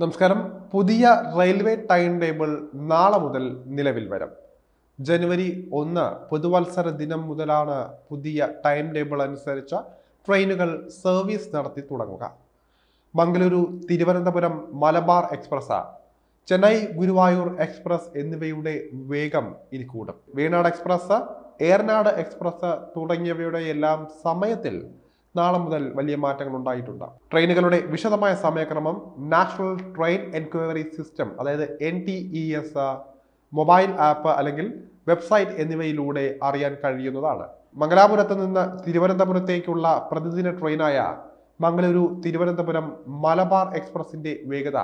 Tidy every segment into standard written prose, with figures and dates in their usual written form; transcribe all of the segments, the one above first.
നമസ്കാരം. പുതിയ railway time table നാളെ മുതൽ നിലവിൽ വരും. ജനുവരി 1 പുതുവത്സര ദിനം മുതലാണ് പുതിയ ടൈം ടേബിൾ അനുസരിച്ച് ട്രെയിനുകൾ സർവീസ് നടത്തി തുടങ്ങുക. മംഗളൂരു തിരുവനന്തപുരം മലബാർ എക്സ്പ്രസ്, ചെന്നൈ ഗുരുവായൂർ എക്സ്പ്രസ് എന്നിവയുടെ വേഗം ഇനി കൂടും. വേണാട് എക്സ്പ്രസ്, ഏറനാട് എക്സ്പ്രസ് തുടങ്ങിയവയുടെ എല്ലാം സമയത്തിൽ നാളെ മുതൽ വലിയ മാറ്റങ്ങൾ ഉണ്ടായിട്ടുണ്ട്. ട്രെയിനുകളുടെ വിശദമായ സമയക്രമം നാഷണൽ ട്രെയിൻ എൻക്വയറി സിസ്റ്റം, അതായത് NTES മൊബൈൽ ആപ്പ് അല്ലെങ്കിൽ വെബ്സൈറ്റ് എന്നിവയിലൂടെ അറിയാൻ കഴിയുന്നതാണ്. മംഗലാപുരത്ത് നിന്ന് തിരുവനന്തപുരത്തേക്കുള്ള പ്രതിദിന ട്രെയിനായ മംഗളൂരു തിരുവനന്തപുരം മലബാർ എക്സ്പ്രസിന്റെ വേഗത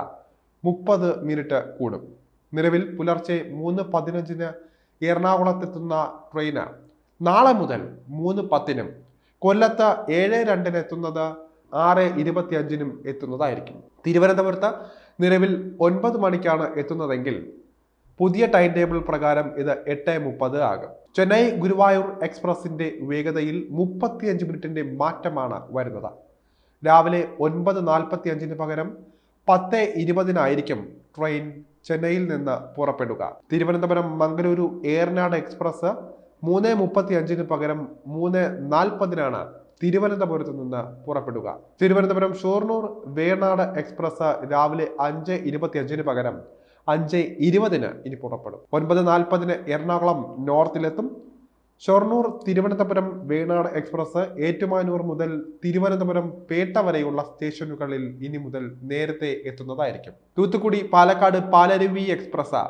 30 മിനിറ്റ് കൂടും. നിലവിൽ പുലർച്ചെ 3:15 എറണാകുളത്തെത്തുന്ന ട്രെയിന് നാളെ മുതൽ 3:10 കൊല്ലത്ത് 7:02 എത്തുന്നത് 6:25 എത്തുന്നതായിരിക്കും. തിരുവനന്തപുരത്ത് നിലവിൽ 9 മണിക്കാണ് എത്തുന്നതെങ്കിൽ പുതിയ ടൈം ടേബിൾ പ്രകാരം ഇത് 8:30 ആകും. ചെന്നൈ ഗുരുവായൂർ എക്സ്പ്രസിന്റെ വേഗതയിൽ 35 മിനിറ്റിന്റെ മാറ്റമാണ് വരുന്നത്. രാവിലെ 9:45 പകരം 10:20 ട്രെയിൻ ചെന്നൈയിൽ നിന്ന് പുറപ്പെടുക. തിരുവനന്തപുരം മംഗളൂരു ഏറനാട് എക്സ്പ്രസ് 3:35 പകരം 3:40 തിരുവനന്തപുരത്ത് നിന്ന് പുറപ്പെടുക. തിരുവനന്തപുരം ഷൊർണൂർ വേണാട് എക്സ്പ്രസ് രാവിലെ 5:25 പകരം 5:20 ഇനി പുറപ്പെടും. 9:40 എറണാകുളം നോർത്തിലെത്തും. ഷൊർണൂർ തിരുവനന്തപുരം വേണാട് എക്സ്പ്രസ് ഏറ്റുമാനൂർ മുതൽ തിരുവനന്തപുരം പേട്ട വരെയുള്ള സ്റ്റേഷനുകളിൽ ഇനി മുതൽ നേരത്തെ എത്തുന്നതായിരിക്കും. തൂത്തുക്കുടി പാലക്കാട് പാലരുവി എക്സ്പ്രസ്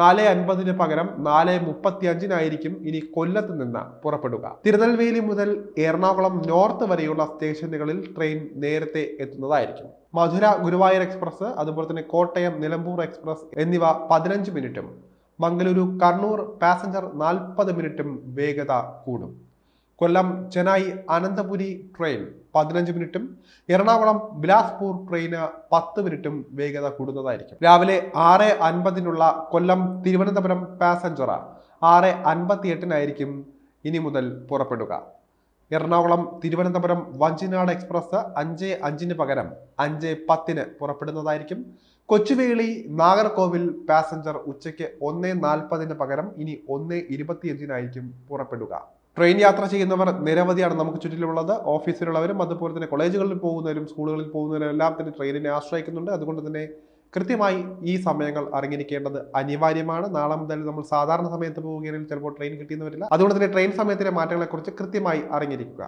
4:50 പകരം 4:35 ഇനി കൊല്ലത്ത് നിന്ന് പുറപ്പെടുക. തിരുനെൽവേലി മുതൽ എറണാകുളം നോർത്ത് വരെയുള്ള സ്റ്റേഷനുകളിൽ ട്രെയിൻ നേരത്തെ എത്തുന്നതായിരിക്കും. മധുര ഗുരുവായൂർ എക്സ്പ്രസ്, അതുപോലെ തന്നെ കോട്ടയം നിലമ്പൂർ എക്സ്പ്രസ് എന്നിവ 15 മിനിറ്റും മംഗളൂരു കണ്ണൂർ പാസഞ്ചർ 40 മിനിറ്റും വേഗത കൂടും. കൊല്ലം ചെന്നൈ അനന്തപുരി ട്രെയിൻ 15 മിനിറ്റും എറണാകുളം ബിലാസ്പൂർ ട്രെയിന് 10 മിനിറ്റും വേഗത കൂടുന്നതായിരിക്കും. രാവിലെ 6:50 കൊല്ലം തിരുവനന്തപുരം പാസഞ്ചർ 6:58 ഇനി മുതൽ പുറപ്പെടുക. എറണാകുളം തിരുവനന്തപുരം വഞ്ചിനാട് എക്സ്പ്രസ് 5:05 പകരം 5:10 പുറപ്പെടുന്നതായിരിക്കും. കൊച്ചുവേളി നാഗർകോവിൽ പാസഞ്ചർ ഉച്ചയ്ക്ക് 1:40 പകരം ഇനി 1:25 പുറപ്പെടുക. ട്രെയിൻ യാത്ര ചെയ്യുന്നവർ നിരവധിയാണ് നമുക്ക് ചുറ്റിലുള്ളത്. ഓഫീസിലുള്ളവരും അതുപോലെ തന്നെ കോളേജുകളിൽ പോകുന്നവരും സ്കൂളുകളിൽ പോകുന്നവരും എല്ലാം തന്നെ ട്രെയിനിനെ ആശ്രയിക്കുന്നുണ്ട്. അതുകൊണ്ട് തന്നെ കൃത്യമായി ഈ സമയങ്ങൾ അറിഞ്ഞിരിക്കേണ്ടത് അനിവാര്യമാണ്. നാളെ മുതൽ നമ്മൾ സാധാരണ സമയത്ത് പോവുകയാണെങ്കിൽ ചിലപ്പോൾ ട്രെയിൻ കിട്ടിയെന്ന് വരില്ല. അതുകൊണ്ട് തന്നെ ട്രെയിൻ സമയത്തിലെ മാറ്റങ്ങളെക്കുറിച്ച് കൃത്യമായി അറിഞ്ഞിരിക്കുക.